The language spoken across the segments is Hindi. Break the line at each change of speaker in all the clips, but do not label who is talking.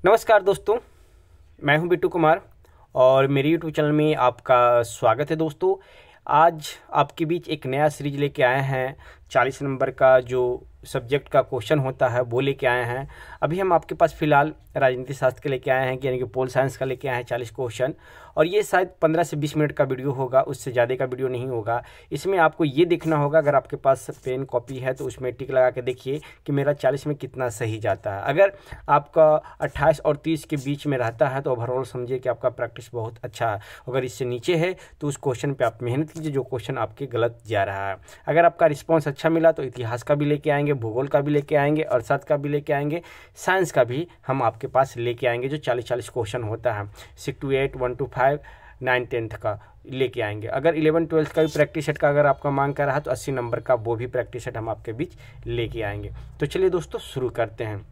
नमस्कार दोस्तों, मैं हूं बिट्टू कुमार और मेरे यूट्यूब चैनल में आपका स्वागत है। दोस्तों, आज आपके बीच एक नया सीरीज लेके आए हैं। 40 नंबर का जो सब्जेक्ट का क्वेश्चन होता है वो लेके आए हैं। अभी हम आपके पास फिलहाल राजनीति शास्त्र के लेके आए हैं, यानी कि पोल साइंस का लेके आए हैं 40 क्वेश्चन। और ये शायद 15 से 20 मिनट का वीडियो होगा, उससे ज़्यादा का वीडियो नहीं होगा। इसमें आपको ये देखना होगा, अगर आपके पास पेन कॉपी है तो उसमें टिक लगा के देखिए कि मेरा 40 में कितना सही जाता है। अगर आपका 28 और 30 के बीच में रहता है तो ओवरऑल समझिए कि आपका प्रैक्टिस बहुत अच्छा है। अगर इससे नीचे है तो उस क्वेश्चन पे आप मेहनत कीजिए जो क्वेश्चन आपके गलत जा रहा है। अगर आपका रिस्पॉन्स अच्छा मिला तो इतिहास का भी लेके आएंगे, भूगोल का भी लेके आएंगे, अर्थशास्त्र का भी लेके आएंगे, साइंस का भी हम आपके पास लेके आएंगे। जो 40 क्वेश्चन होता है 6 to 8, 1 to 5, 9, 10 का लेके आएंगे। अगर 11, 12 का भी प्रैक्टिस सेट का अगर आपका मांग कर रहा है तो 80 नंबर का वो भी प्रैक्टिस सेट हम आपके बीच लेके आएंगे। तो चलिए दोस्तों शुरू करते हैं।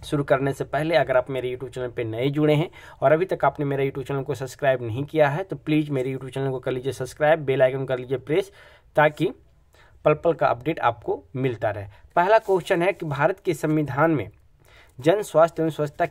शुरू करने से पहले अगर आप मेरे यूट्यूब चैनल पे नए जुड़े हैं और अभी तक आपने मेरे यूट्यूब चैनल को सब्सक्राइब नहीं किया है तो प्लीज़ मेरे यूट्यूब चैनल को कर लीजिए सब्सक्राइब, बेल आइकन कर लीजिए प्रेस, ताकि पल पल का अपडेट आपको मिलता रहे। पहला क्वेश्चन है कि भारत के संविधान में जन स्वास्थ्य एवं स्वच्छता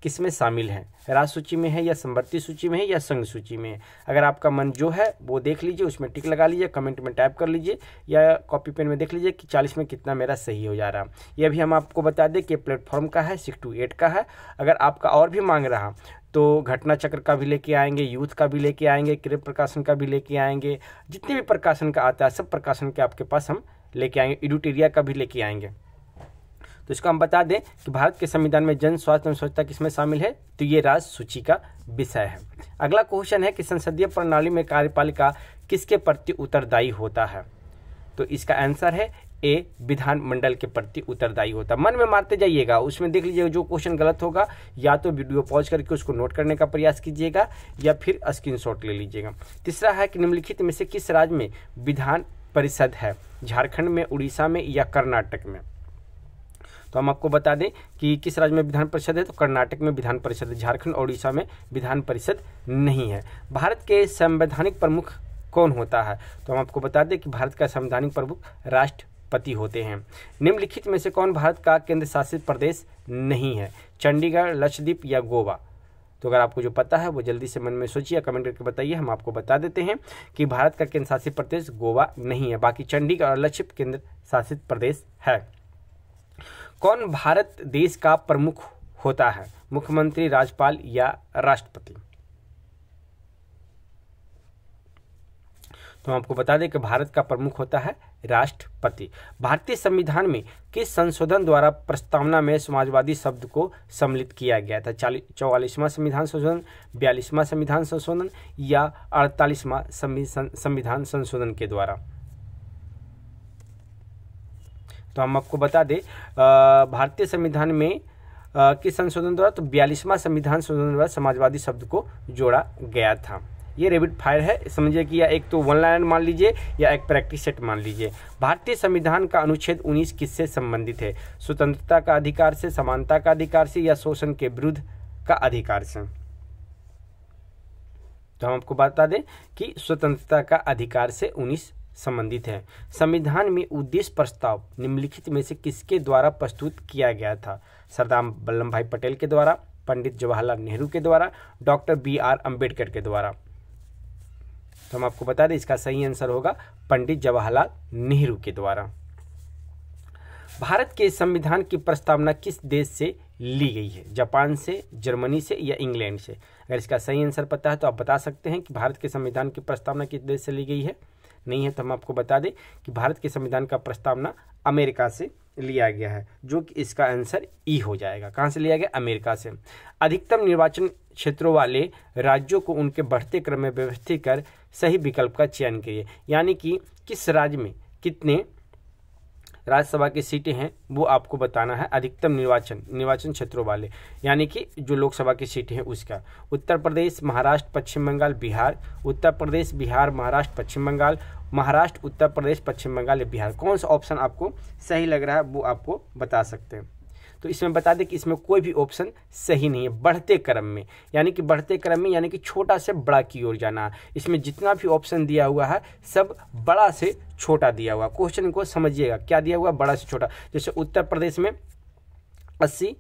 किसमें शामिल है? राज्य सूची में है या समवर्ती सूची में है या संघ सूची में है? अगर आपका मन जो है वो देख लीजिए, उसमें टिक लगा लीजिए, कमेंट में टाइप कर लीजिए या कॉपी पेन में देख लीजिए कि 40 में कितना मेरा सही हो जा रहा है। ये भी हम आपको बता दें कि प्लेटफॉर्म का है, 6 to 8 का है। अगर आपका और भी मांग रहा तो घटना चक्र का भी लेके आएंगे, यूथ का भी लेके आएंगे, कृत प्रकाशन का भी लेके आएंगे। जितने भी प्रकाशन का आता है सब प्रकाशन के आपके पास हम लेके आएंगे। एडिटोरिया का भी लेके आएंगे। तो इसको हम बता दें कि भारत के संविधान में जन स्वास्थ्य एवं स्वच्छता किसमें शामिल है, तो ये राज्य सूची का विषय है। अगला क्वेश्चन है कि संसदीय प्रणाली में कार्यपालिका किसके प्रति उत्तरदायी होता है? तो इसका आंसर है ए, विधानमंडल के प्रति उत्तरदायी होता है। मन में मारते जाइएगा, उसमें देख लीजिएगा जो क्वेश्चन गलत होगा या तो वीडियो पॉज करके उसको नोट करने का प्रयास कीजिएगा या फिर स्क्रीनशॉट ले लीजिएगा। तीसरा है कि निम्नलिखित में से किस राज्य में विधान परिषद है? झारखंड में, उड़ीसा में या कर्नाटक में? तो हम आपको बता दें कि किस राज्य में विधान परिषद है, तो कर्नाटक में विधान परिषद है, झारखंड और उड़ीसा में विधान परिषद नहीं है। भारत के संवैधानिक प्रमुख कौन होता है? तो हम आपको बता दें कि भारत का संवैधानिक प्रमुख राष्ट्रपति होते हैं। निम्नलिखित में से कौन भारत का केंद्र शासित प्रदेश नहीं है? चंडीगढ़, लक्षद्वीप या गोवा? तो अगर आपको जो पता है वो जल्दी से मन में सोचिए, कमेंट करके बताइए। हम आपको बता देते हैं कि भारत का केंद्र शासित प्रदेश गोवा नहीं है, बाकी चंडीगढ़ और लक्षद्वीप केंद्र शासित प्रदेश है। कौन भारत देश का प्रमुख होता है? मुख्यमंत्री, राज्यपाल या राष्ट्रपति? तो हम आपको बता दें कि भारत का प्रमुख होता है राष्ट्रपति। भारतीय संविधान में किस संशोधन द्वारा प्रस्तावना में समाजवादी शब्द को सम्मिलित किया गया था? 44वां संविधान संशोधन, 42वां संविधान संशोधन या 48वां संविधान संशोधन के द्वारा? तो हम आपको बता दें भारतीय संविधान में किस संशोधन द्वारा, तो 42वां संविधान संशोधन द्वारा समाजवादी शब्द को जोड़ा गया था। ये रैपिड फायर है, समझिए कि या एक तो वन लाइन मान लीजिए या एक प्रैक्टिस सेट मान लीजिए। भारतीय संविधान का अनुच्छेद 19 किससे संबंधित है? स्वतंत्रता का अधिकार से, समानता का अधिकार से या शोषण के विरुद्ध का अधिकार से? तो हम आपको बता दें कि स्वतंत्रता का अधिकार से 19 संबंधित है। संविधान में उद्देश्य प्रस्ताव निम्नलिखित में से किसके द्वारा प्रस्तुत किया गया था? सरदार वल्लभ भाई पटेल के द्वारा, पंडित जवाहरलाल नेहरू के द्वारा, डॉक्टर BR अम्बेडकर के द्वारा? तो हम आपको बता दें इसका सही आंसर होगा पंडित जवाहरलाल नेहरू के द्वारा। भारत के संविधान की प्रस्तावना किस देश से ली गई है? जापान से, जर्मनी से या इंग्लैंड से? अगर इसका सही आंसर पता है तो आप बता सकते हैं कि भारत के संविधान की प्रस्तावना किस देश से ली गई है। नहीं है तो हम आपको बता दें कि भारत के संविधान का प्रस्तावना अमेरिका से लिया गया है, जो कि इसका आंसर ई हो जाएगा। कहाँ से लिया गया? अमेरिका से। अधिकतम निर्वाचन क्षेत्रों वाले राज्यों को उनके बढ़ते क्रम में व्यवस्थित कर सही विकल्प का चयन करिए। यानी कि किस राज्य में कितने राज्यसभा की सीटें हैं वो आपको बताना है। अधिकतम निर्वाचन क्षेत्रों वाले यानी कि जो लोकसभा की सीटें हैं उसका। उत्तर प्रदेश, महाराष्ट्र, पश्चिम बंगाल, बिहार। उत्तर प्रदेश, बिहार, महाराष्ट्र, पश्चिम बंगाल, महाराष्ट्र, उत्तर प्रदेश, पश्चिम बंगाल या बिहार। कौन सा ऑप्शन आपको सही लग रहा है वो आपको बता सकते हैं। तो इसमें बता दें कि इसमें कोई भी ऑप्शन सही नहीं है। बढ़ते क्रम में यानी कि बढ़ते क्रम में यानी कि छोटा से बड़ा की ओर जाना। इसमें जितना भी ऑप्शन दिया हुआ है सब बड़ा से छोटा दिया हुआ। क्वेश्चन को समझिएगा, क्या दिया हुआ? बड़ा से छोटा। जैसे उत्तर प्रदेश में 80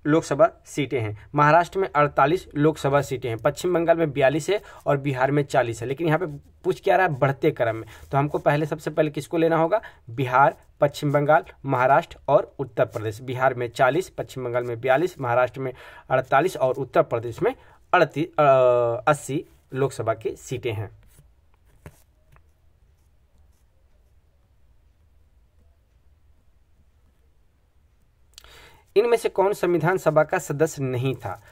लोकसभा सीटें हैं। महाराष्ट्र में 48 लोकसभा सीटें हैं। पश्चिम बंगाल में 42 है और बिहार में 40 है। लेकिन यहाँ पे पूछ क्या रहा है, बढ़ते क्रम में, तो हमको पहले सबसे पहले किसको लेना होगा, बिहार, पश्चिम बंगाल, महाराष्ट्र और उत्तर प्रदेश। बिहार में 40, पश्चिम बंगाल में 42, महाराष्ट्र में 48 और उत्तर प्रदेश में 80 लोकसभा की सीटें हैं। इनमें से कौन संविधान सभा का सदस्य नहीं था?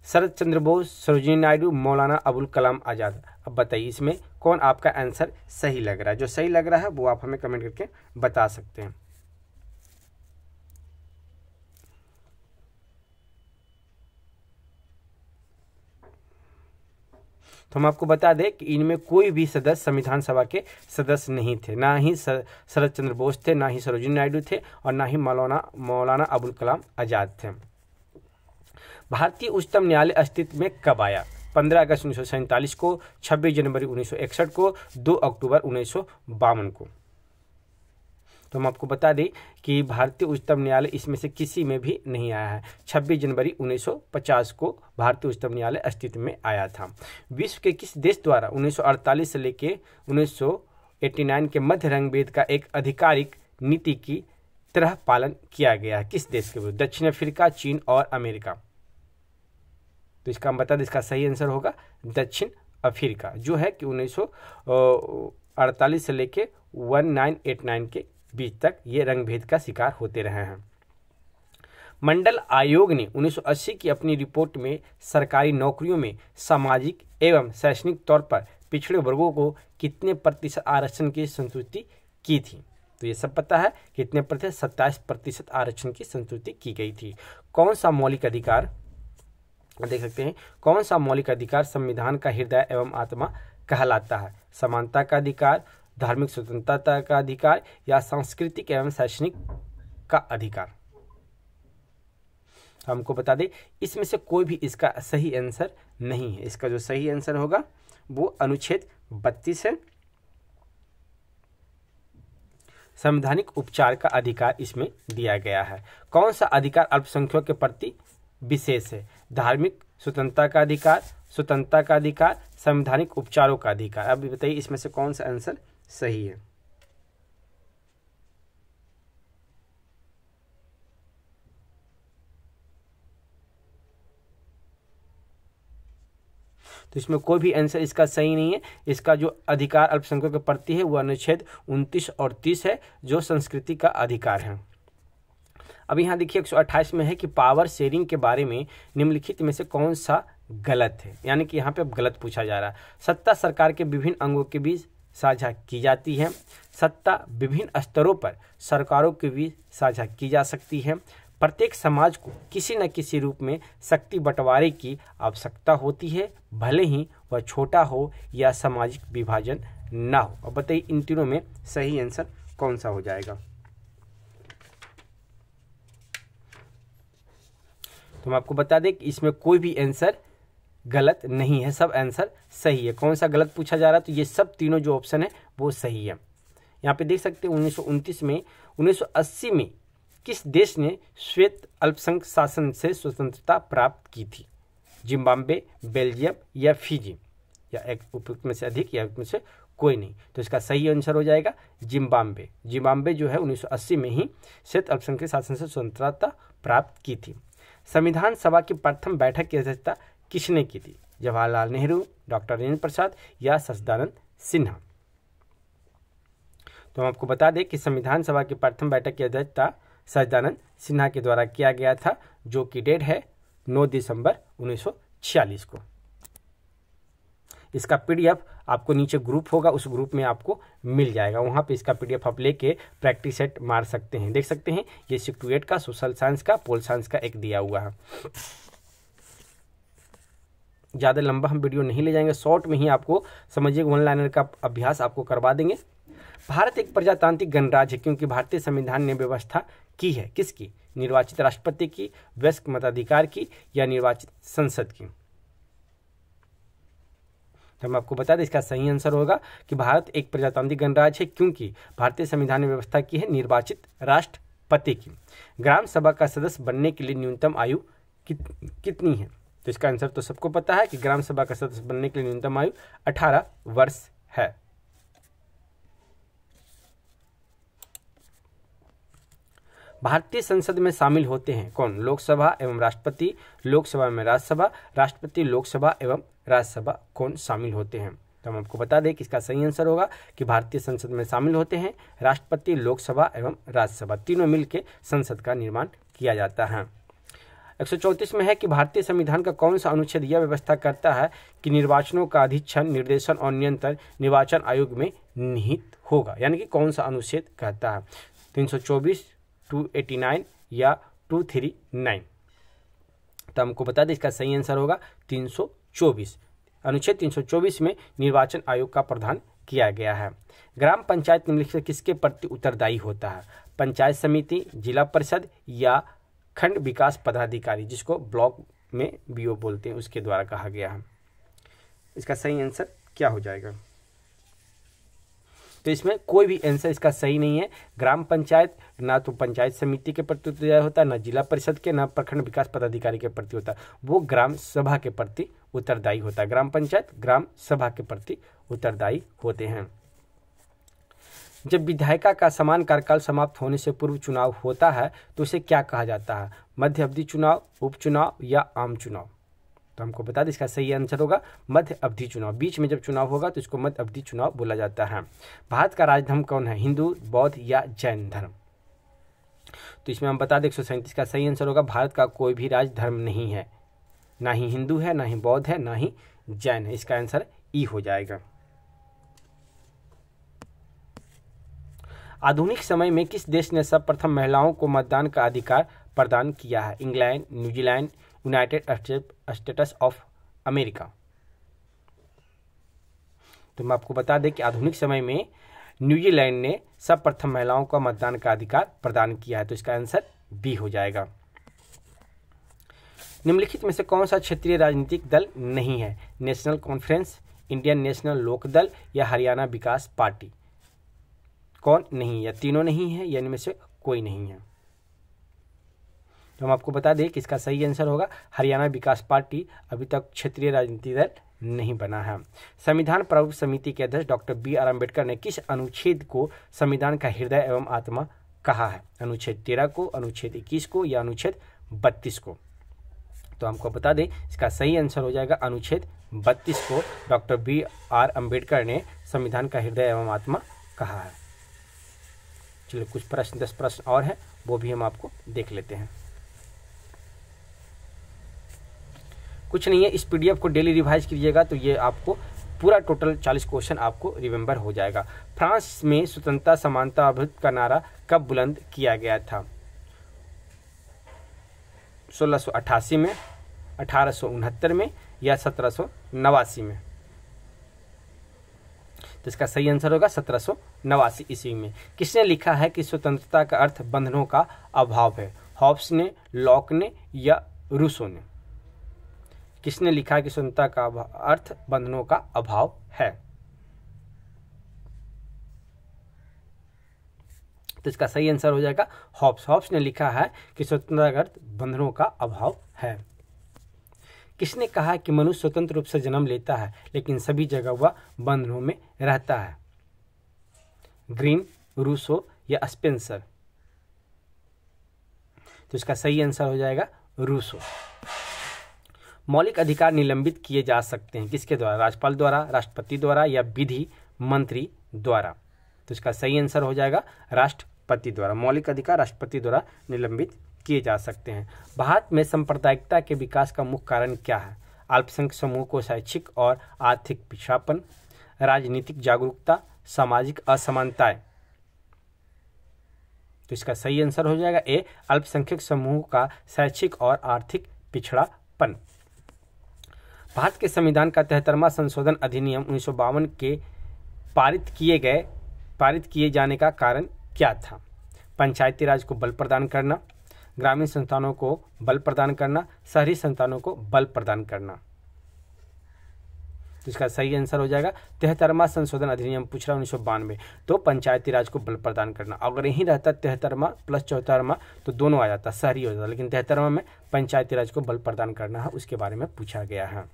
शरद चंद्र बोस, सरोजिनी नायडू, मौलाना अबुल कलाम आजाद। अब बताइए इसमें कौन आपका आंसर सही लग रहा है? जो सही लग रहा है वो आप हमें कमेंट करके बता सकते हैं। तो हम आपको बता दें कि इनमें कोई भी सदस्य संविधान सभा के सदस्य नहीं थे। ना ही शरद चंद्र बोस थे, ना ही सरोजिनी नायडू थे और ना ही मौलाना अबुल कलाम आजाद थे। भारतीय उच्चतम न्यायालय अस्तित्व में कब आया? 15 अगस्त 1947 को, 26 जनवरी 1961 को, 2 अक्टूबर 1952 को। तो हम आपको बता दें कि भारतीय उच्चतम न्यायालय इसमें से किसी में भी नहीं आया है। 26 जनवरी 1950 को भारतीय उच्चतम न्यायालय अस्तित्व में आया था। विश्व के किस देश द्वारा 1948 से लेकर 1989 के मध्य रंगभेद का एक आधिकारिक नीति की तरह पालन किया गया है? किस देश के विरुद्ध? दक्षिण अफ्रीका, चीन और अमेरिका। तो इसका हम बता दें, इसका सही आंसर होगा दक्षिण अफ्रीका, जो है कि 1948 से लेकर 1989 के बीच तक ये रंगभेद का शिकार होते रहे हैं। मंडल आयोग ने 1980 की अपनी रिपोर्ट में सरकारी नौकरियों में सामाजिक एवं शैक्षणिक तौर पर पिछड़े वर्गों को कितने प्रतिशत आरक्षण की संस्तुति की थी? तो ये सब पता है, कितने प्रतिशत? 27% आरक्षण की संस्तुति की गई थी। कौन सा मौलिक अधिकार, देख सकते हैं, कौन सा मौलिक अधिकार संविधान का हृदय एवं आत्मा कहलाता है? समानता का अधिकार, धार्मिक स्वतंत्रता का अधिकार या सांस्कृतिक एवं शैक्षणिक का अधिकार? हमको बता दें इसमें से कोई भी इसका सही आंसर नहीं है। इसका जो सही आंसर होगा वो अनुच्छेद 32 है। संवैधानिक उपचार का अधिकार इसमें दिया गया है। कौन सा अधिकार अल्पसंख्यकों के प्रति विशेष है? धार्मिक स्वतंत्रता का अधिकार, स्वतंत्रता का अधिकार, संवैधानिक उपचारों का अधिकार। अब बताइए इसमें से कौन सा आंसर सही है? तो इसमें कोई भी आंसर इसका सही नहीं है। इसका जो अधिकार अल्पसंख्यकों के प्रति है वो अनुच्छेद 29 और 30 है, जो संस्कृति का अधिकार है। अब यहाँ देखिए 128 में है कि पावर शेयरिंग के बारे में निम्नलिखित में से कौन सा गलत है? यानी कि यहाँ पे अब गलत पूछा जा रहा है। सत्ता सरकार के विभिन्न अंगों के बीच साझा की जाती है। सत्ता विभिन्न स्तरों पर सरकारों के बीच साझा की जा सकती है। प्रत्येक समाज को किसी न किसी रूप में शक्ति बंटवारे की आवश्यकता होती है, भले ही वह छोटा हो या सामाजिक विभाजन ना हो। अब बताइए इन तीनों में सही आंसर कौन सा हो जाएगा? तो हम आपको बता दें कि इसमें कोई भी आंसर गलत नहीं है, सब आंसर सही है। कौन सा गलत पूछा जा रहा है? तो ये सब तीनों जो ऑप्शन है वो सही है। यहाँ पे देख सकते हैं 1929 में 1980 में किस देश ने श्वेत अल्पसंख्यक शासन से स्वतंत्रता प्राप्त की थी? जिम्बाब्वे, बेल्जियम या फिजी, या एक उपयुक्त में से अधिक या में से कोई नहीं। तो इसका सही आंसर हो जाएगा जिम्बाब्वे। जिम्बाब्वे जो है 1980 में ही श्वेत अल्पसंख्यक शासन से स्वतंत्रता प्राप्त की थी। संविधान सभा की प्रथम बैठक की अध्यक्षता किसने की थी? जवाहरलाल नेहरू, डॉक्टर राजेंद्र प्रसाद या सच्चिदानंद सिन्हा? तो हम आपको बता दें कि संविधान सभा की प्रथम बैठक की अध्यक्षता सच्चिदानंद सिन्हा के द्वारा किया गया था, जो कि डेट है 9 दिसंबर 1946 को। इसका पीडीएफ आपको नीचे ग्रुप होगा, उस ग्रुप में आपको मिल जाएगा। वहाँ पे इसका पीडीएफ आप लेके प्रैक्टिस सेट मार सकते हैं। देख सकते हैं ये सिक्टूएट का, सोशल साइंस का, पोल साइंस का एक दिया हुआ है। ज़्यादा लंबा हम वीडियो नहीं ले जाएंगे, शॉर्ट में ही आपको समझिए वन लाइनर का अभ्यास आपको करवा देंगे। भारत एक प्रजातांत्रिक गणराज्य है क्योंकि भारतीय संविधान ने व्यवस्था की है किसकी? निर्वाचित राष्ट्रपति की, वयस्क मताधिकार की या निर्वाचित संसद की? तो हम आपको बता दें इसका सही आंसर होगा कि भारत एक प्रजातांत्रिक गणराज्य है क्योंकि भारतीय संविधान ने व्यवस्था की है निर्वाचित राष्ट्रपति पते की। ग्राम सभा का सदस्य बनने के लिए न्यूनतम आयु कितनी है? तो इसका आंसर तो सबको पता है कि ग्राम सभा का सदस्य बनने के लिए न्यूनतम आयु 18 वर्ष है। भारतीय संसद में शामिल होते हैं कौन? लोकसभा एवं राष्ट्रपति, लोकसभा में राज्यसभा, राष्ट्रपति, लोकसभा एवं राज्यसभा कौन शामिल होते हैं? तो हम आपको बता दें कि इसका सही आंसर होगा कि भारतीय संसद में शामिल होते हैं राष्ट्रपति, लोकसभा एवं राज्यसभा, तीनों मिलकर संसद का निर्माण किया जाता है। 134 में है कि भारतीय संविधान का कौन सा अनुच्छेद यह व्यवस्था करता है कि निर्वाचनों का अधीक्षण, निर्देशन और नियंत्रण निर्वाचन आयोग में निहित होगा, यानी कि कौन सा अनुच्छेद कहता है? 324, 289 या 239? तो हमको बता दें इसका सही आंसर होगा 324। अनुच्छेद 324 में निर्वाचन आयोग का प्रावधान किया गया है। ग्राम पंचायत निम्नलिखित किसके प्रति उत्तरदायी होता है? पंचायत समिति, जिला परिषद या खंड विकास पदाधिकारी, जिसको ब्लॉक में बीओ बोलते हैं, उसके द्वारा कहा गया है। इसका सही आंसर क्या हो जाएगा? तो इसमें कोई भी आंसर इसका सही नहीं है। ग्राम पंचायत ना तो पंचायत समिति के प्रति उत्तरदायी होता है, ना जिला परिषद के, ना प्रखंड विकास पदाधिकारी के प्रति होता है, वो ग्राम सभा के प्रति उत्तरदायी होता है। ग्राम पंचायत ग्राम सभा के प्रति उत्तरदायी होते हैं। जब विधायिका का समान कार्यकाल समाप्त होने से पूर्व चुनाव होता है तो उसे क्या कहा जाता है? मध्य अवधि चुनाव, उपचुनाव या आम चुनाव? तो हमको बता दें इसका सही आंसर होगा मध्य अवधि चुनाव। बीच में जब चुनाव होगा तो इसको मध्य अवधि चुनाव बोला जाता है। भारत का राजधर्म कौन है? हिंदू, बौद्ध या जैन धर्म? तो इसमें हम बता दें 137 का सही आंसर होगा भारत का कोई भी राजधर्म नहीं है, ना ही हिंदू है, ना ही बौद्ध है, ना ही जैन है। इसका आंसर ई हो जाएगा। आधुनिक समय में किस देश ने सर्वप्रथम महिलाओं को मतदान का अधिकार प्रदान किया है? England, New Zealand, United states of America? तो मैं आपको बता दें कि आधुनिक समय में न्यूजीलैंड ने सर्वप्रथम महिलाओं को मतदान का अधिकार प्रदान किया है। तो इसका आंसर बी हो जाएगा। निम्नलिखित में से कौन सा क्षेत्रीय राजनीतिक दल नहीं है? नेशनल कॉन्फ्रेंस, इंडियन नेशनल लोक दल या हरियाणा विकास पार्टी? कौन नहीं है? या तीनों नहीं है या इनमें से कोई नहीं है? तो हम आपको बता दें कि इसका सही आंसर होगा हरियाणा विकास पार्टी अभी तक क्षेत्रीय राजनीतिक दल नहीं बना है। संविधान प्रारूप समिति के अध्यक्ष डॉक्टर बी.आर. अम्बेडकर ने किस अनुच्छेद को संविधान का हृदय एवं आत्मा कहा है? अनुच्छेद 13 को, अनुच्छेद 21 को या अनुच्छेद 32 को? तो हमको बता दें इसका सही आंसर हो जाएगा अनुच्छेद 32 को डॉक्टर बी.आर. अम्बेडकर ने संविधान का हृदय एवं आत्मा कहा है। चलिए कुछ प्रश्न 10 प्रश्न और हैं वो भी हम आपको देख लेते हैं। कुछ नहीं है, इस पीडीएफ को डेली रिवाइज कीजिएगा तो ये आपको पूरा टोटल 40 क्वेश्चन आपको रिमेंबर हो जाएगा। फ्रांस में स्वतंत्रता समानता अभिवृद्धि का नारा कब बुलंद किया गया था? 1688 में, 1869 में या 1789 में? तो इसका सही आंसर होगा 1789 ईस्वी में। किसने लिखा है कि स्वतंत्रता का अर्थ बंधनों का अभाव है? हॉब्स ने, लॉक ने या रूसो ने? किसने लिखा है कि स्वतंत्रता का अर्थ बंधनों का अभाव है? तो इसका सही आंसर हो जाएगा हॉब्स। हॉब्स ने लिखा है कि स्वतंत्रता का अर्थ बंधनों का अभाव है। किसने कहा कि मनुष्य स्वतंत्र रूप से जन्म लेता है लेकिन सभी जगह वह बंधनों में रहता है? ग्रीन, रूसो या स्पेंसर? तो इसका सही आंसर हो जाएगा रूसो। मौलिक अधिकार निलंबित किए जा सकते हैं किसके द्वारा? राज्यपाल द्वारा, राष्ट्रपति द्वारा या विधि मंत्री द्वारा? तो इसका सही आंसर हो जाएगा राष्ट्रपति द्वारा। मौलिक अधिकार राष्ट्रपति द्वारा निलंबित किए जा सकते हैं। भारत में सांप्रदायिकता के विकास का मुख्य कारण क्या है? अल्पसंख्यक समूह को शैक्षिक और आर्थिक पिछड़ापन, राजनीतिक जागरूकता, सामाजिक असमानताएं? तो इसका सही आंसर हो जाएगा ए, अल्पसंख्यक समूह का शैक्षिक और आर्थिक पिछड़ापन। भारत के संविधान का 73वां संशोधन अधिनियम 1952 के पारित किए जाने का कारण क्या था? पंचायती राज को बल प्रदान करना, ग्रामीण संस्थानों को बल प्रदान करना, शहरी संस्थानों को बल प्रदान करना? तो इसका सही आंसर हो जाएगा 73वां संशोधन अधिनियम पूछ रहा है 1992। तो पंचायती राज को बल प्रदान करना, अगर यही रहता 73वां प्लस 74वां तो दोनों आ जाता, शहरी हो जाता, लेकिन 73वां में पंचायती राज को बल प्रदान करना है, उसके बारे में पूछा गया है।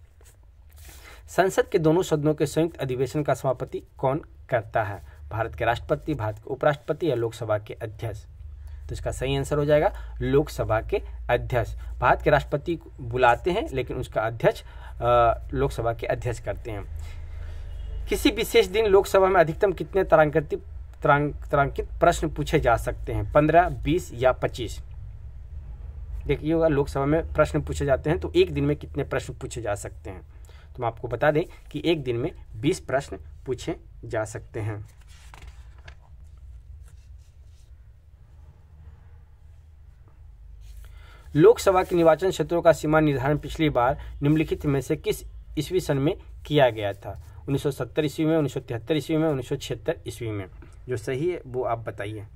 संसद के दोनों सदनों के संयुक्त अधिवेशन का समापति कौन करता है? भारत के राष्ट्रपति, भारत के उपराष्ट्रपति या लोकसभा के अध्यक्ष? तो इसका सही आंसर हो जाएगा लोकसभा के अध्यक्ष। भारत के राष्ट्रपति बुलाते हैं, लेकिन उसका अध्यक्ष लोकसभा के अध्यक्ष करते हैं। किसी विशेष दिन लोकसभा में अधिकतम कितने तारांकित प्रश्न पूछे जा सकते हैं? 15, 20 या 25? देखिए होगा, लोकसभा में प्रश्न पूछे जाते हैं तो एक दिन में कितने प्रश्न पूछे जा सकते हैं? तो हम आपको बता दें कि एक दिन में 20 प्रश्न पूछे जा सकते हैं। लोकसभा के निर्वाचन क्षेत्रों का सीमा निर्धारण पिछली बार निम्नलिखित में से किस ईस्वी सन में किया गया था? 1970 ईस्वी में, 1973 ईस्वी में, 1976 ईस्वी में? जो सही है वो आप बताइए।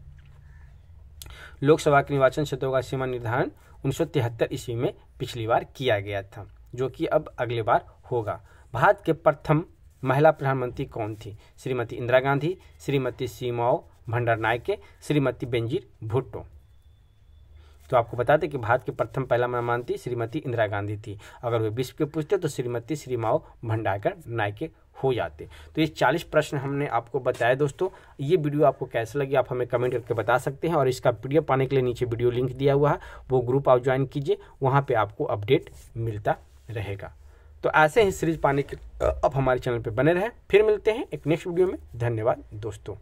लोकसभा के निर्वाचन क्षेत्रों का सीमा निर्धारण 1973 ईस्वी में पिछली बार किया गया था, जो कि अब अगले बार होगा। भारत के प्रथम महिला प्रधानमंत्री कौन थी? श्रीमती इंदिरा गांधी, श्रीमती सीमाओ भंडारनायके, श्रीमती बेनजीर भुट्टो? तो आपको बता दें कि भारत के प्रथम महिला प्रधानमंत्री श्रीमती इंदिरा गांधी थी। अगर वे विश्व के पूछते तो श्रीमती सीमाओ भंडारनायके हो जाते। तो ये 40 प्रश्न हमने आपको बताए दोस्तों। ये वीडियो आपको कैसा लगी आप हमें कमेंट करके बता सकते हैं, और इसका पीडीएफ पाने के लिए नीचे वीडियो लिंक दिया हुआ है, वो ग्रुप आप ज्वाइन कीजिए, वहाँ पे आपको अपडेट मिलता रहेगा। तो ऐसे ही सीरीज पाने के आप हमारे चैनल पे बने रहें। फिर मिलते हैं एक नेक्स्ट वीडियो में। धन्यवाद दोस्तों।